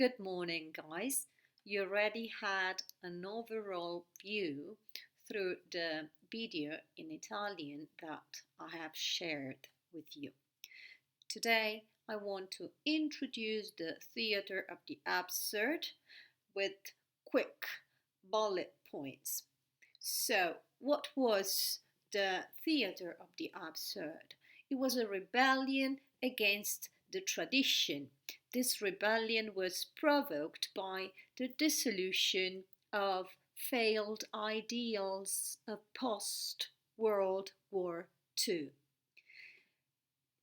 Good morning, guys. You already had an overall view through the video in Italian that I have shared with you. Today, I want to introduce the theater of the absurd with quick bullet points. So, what was the theater of the absurd? It was a rebellion against the tradition. This rebellion was provoked by the dissolution of failed ideals of post World War II.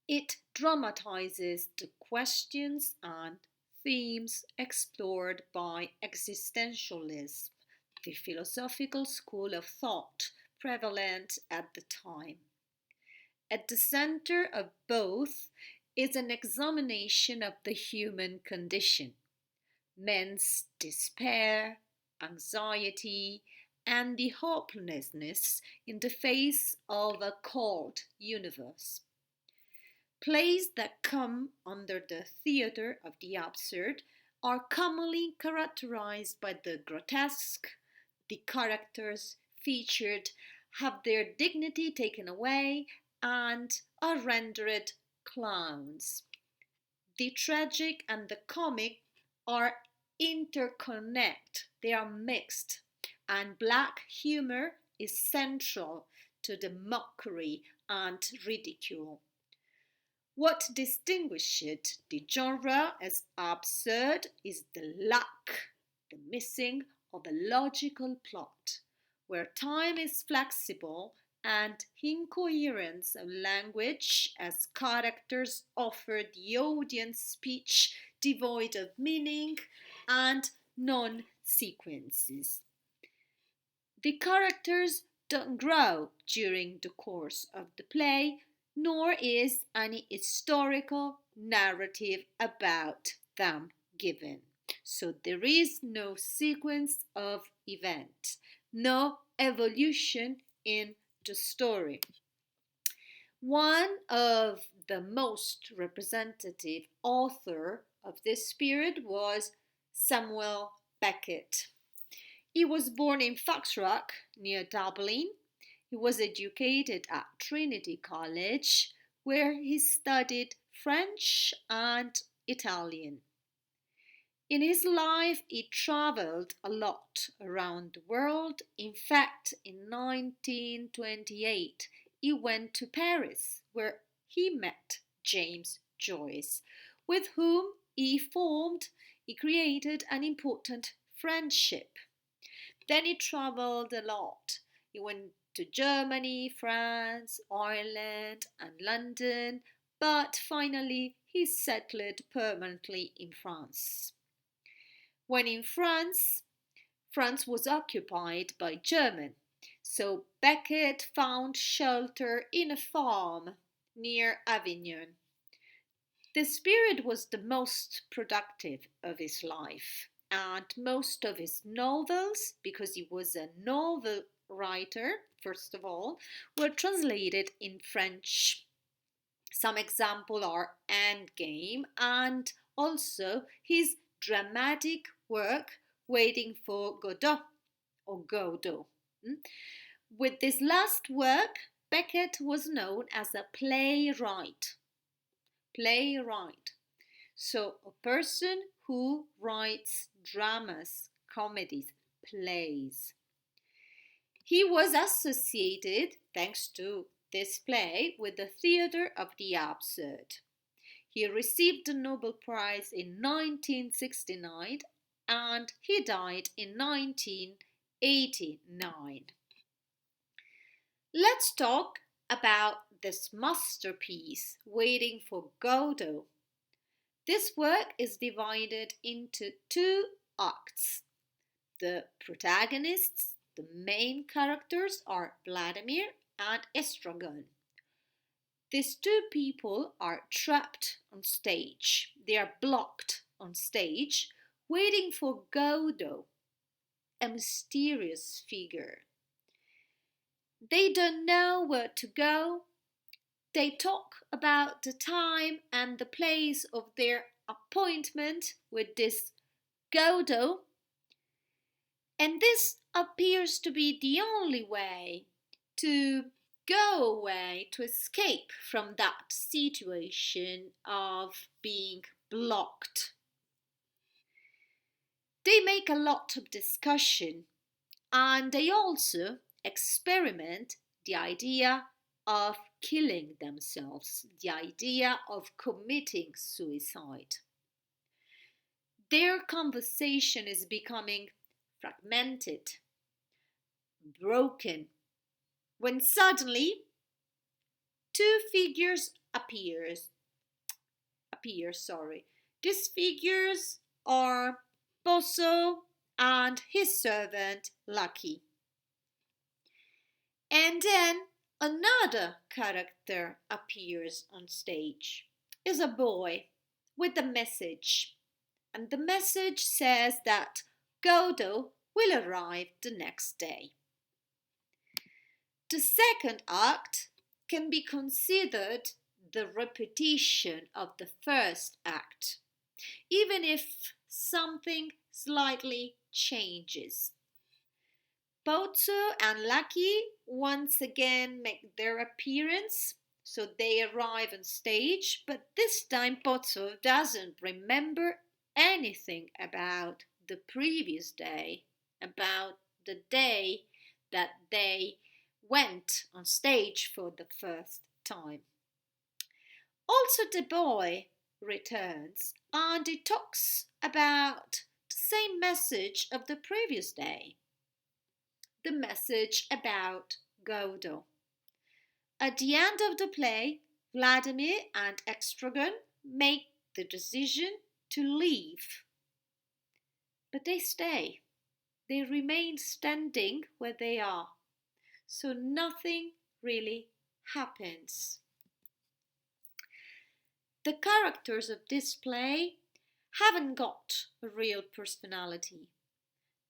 It dramatizes the questions and themes explored by existentialism, the philosophical school of thought prevalent at the time. At the center of both is an examination of the human condition, men's despair, anxiety, and the hopelessness in the face of a cold universe. Plays that come under the theater of the absurd are commonly characterized by the grotesque. The characters featured have their dignity taken away and are rendered clowns. The tragic and the comic are interconnect, they are mixed, and black humor is central to the mockery and ridicule. What distinguished the genre as absurd is the lack, the missing of a logical plot, where time is flexible and incoherence of language as characters offer the audience speech devoid of meaning and non-sequences. The characters don't grow during the course of the play, nor is any historical narrative about them given. So there is no sequence of events, no evolution in the story. One of the most representative author of this period was Samuel Beckett. He was born in Foxrock, near Dublin. He was educated at Trinity College, where he studied French and Italian. In his life, he traveled a lot around the world. In fact, in 1928, he went to Paris, where he met James Joyce, with whom he created an important friendship. Then he traveled a lot. He went to Germany, France, Ireland, and London, but finally he settled permanently in France. When in France, France was occupied by Germans, so Beckett found shelter in a farm near Avignon. This period was the most productive of his life, and most of his novels, because he was a novel writer, first of all, were translated in French. Some examples are Endgame and also his dramatic work Waiting for Godot or Godot. With this last work, Beckett was known as a playwright. So a person who writes dramas, comedies, plays. He was associated, thanks to this play, with the theater of the absurd. He received the Nobel Prize in 1969 and he died in 1989. Let's talk about this masterpiece, Waiting for Godot. This work is divided into two acts. The protagonists, the main characters, are Vladimir and Estragon. These two people are trapped on stage. They are blocked on stage, waiting for Godot, a mysterious figure. They don't know where to go. They talk about the time and the place of their appointment with this Godot, and this appears to be the only way to go away, to escape from that situation of being blocked. They make a lot of discussion and they also experiment the idea of killing themselves, the idea of committing suicide. Their conversation is becoming fragmented, broken, when suddenly two figures appear. These figures are Bosso and his servant Lucky. And then another character appears on stage. Is a boy with a message. And the message says that Godot will arrive the next day. The second act can be considered the repetition of the first act, even if something slightly changes. Pozzo and Lucky once again make their appearance, so they arrive on stage, but this time Pozzo doesn't remember anything about the previous day, about the day that they went on stage for the first time. Also, the boy returns and he talks about the same message of the previous day, the message about Godot. At the end of the play, Vladimir and Estragon make the decision to leave. But they stay. They remain standing where they are. So nothing really happens. The characters of this play haven't got a real personality.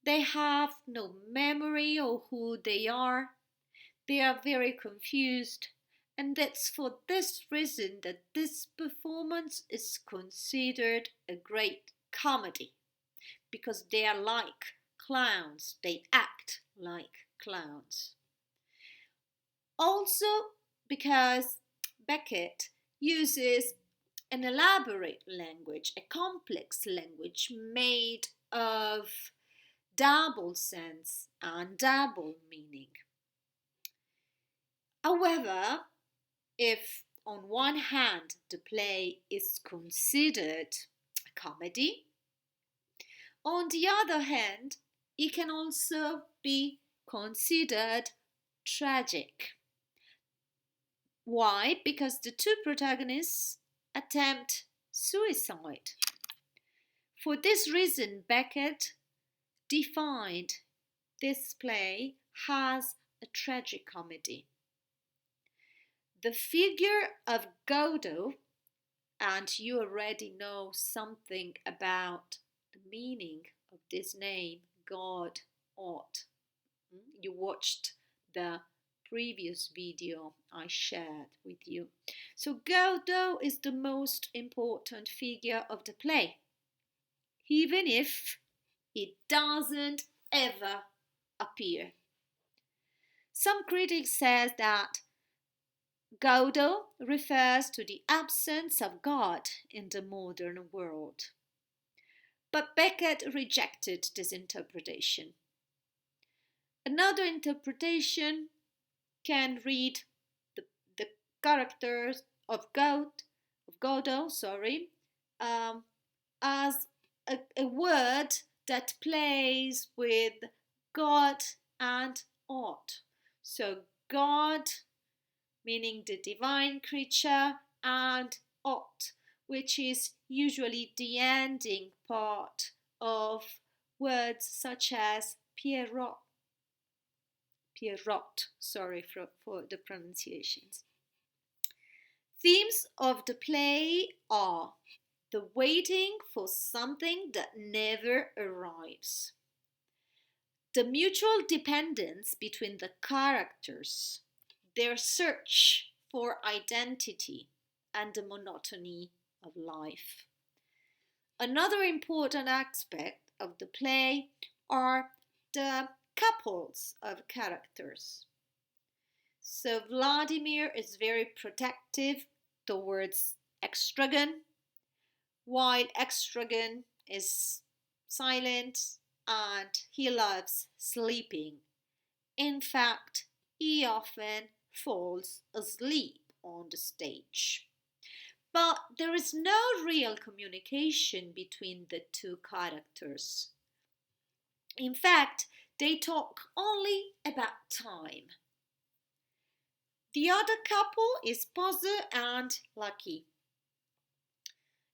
They have no memory of who they are. They are very confused, and it's for this reason that this performance is considered a great comedy, because they are like clowns, they act like clowns. Also because Beckett uses an elaborate language, a complex language made of double sense and double meaning. However, if on one hand the play is considered a comedy, on the other hand, it can also be considered tragic. Why? Because the two protagonists attempt suicide. For this reason, Beckett defined this play as a tragicomedy. The figure of Godot, and you already know something about the meaning of this name, God ought. You watched the previous video I shared with you. So Godot is the most important figure of the play, even if it doesn't ever appear. Some critics say that Godot refers to the absence of God in the modern world. But Beckett rejected this interpretation. Another interpretation can read the characters of Godot, as a word that plays with God and ought. So God meaning the divine creature, and ought, which is usually the ending part of words such as Pierrot. Sorry for the pronunciations. Themes of the play are the waiting for something that never arrives, the mutual dependence between the characters, their search for identity, and the monotony of life. Another important aspect of the play are the couples of characters. So Vladimir is very protective towards Extragon, while Extragon is silent and he loves sleeping. In fact, he often falls asleep on the stage. But there is no real communication between the two characters. In fact, they talk only about time. The other couple is Puzzle and Lucky.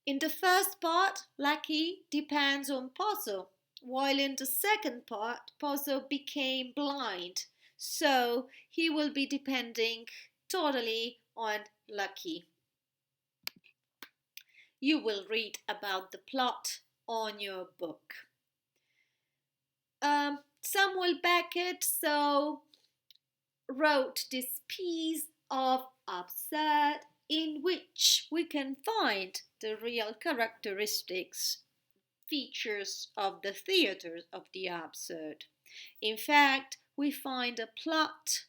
In the first part, Lucky depends on Puzzle, while in the second part, Puzzle became blind, so he will be depending totally on Lucky. You will read about the plot on your book. Samuel Beckett wrote this piece of absurd in which we can find the real characteristics, features of the theatre of the absurd. In fact, we find a plot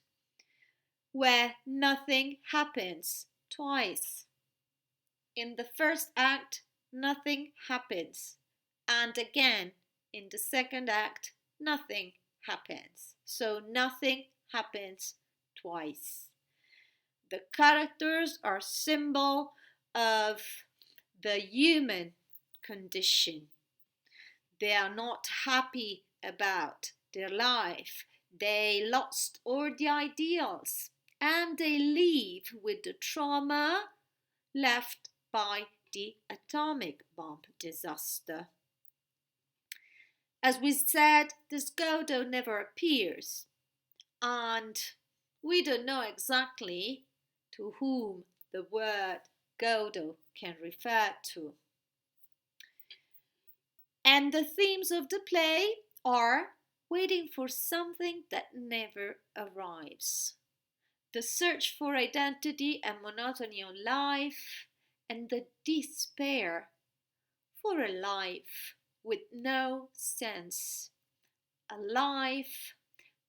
where nothing happens twice. In the first act, nothing happens, and again in the second act, nothing happens. So nothing happens twice. The characters are symbol of the human condition. They are not happy about their life. They lost all the ideals and they live with the trauma left by the atomic bomb disaster. As we said, this Godot never appears, and we don't know exactly to whom the word Godot can refer to. And the themes of the play are waiting for something that never arrives, the search for identity and monotony of life, and the despair for a life with no sense, a life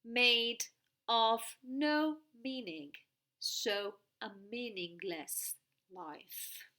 made of no meaning, so a meaningless life.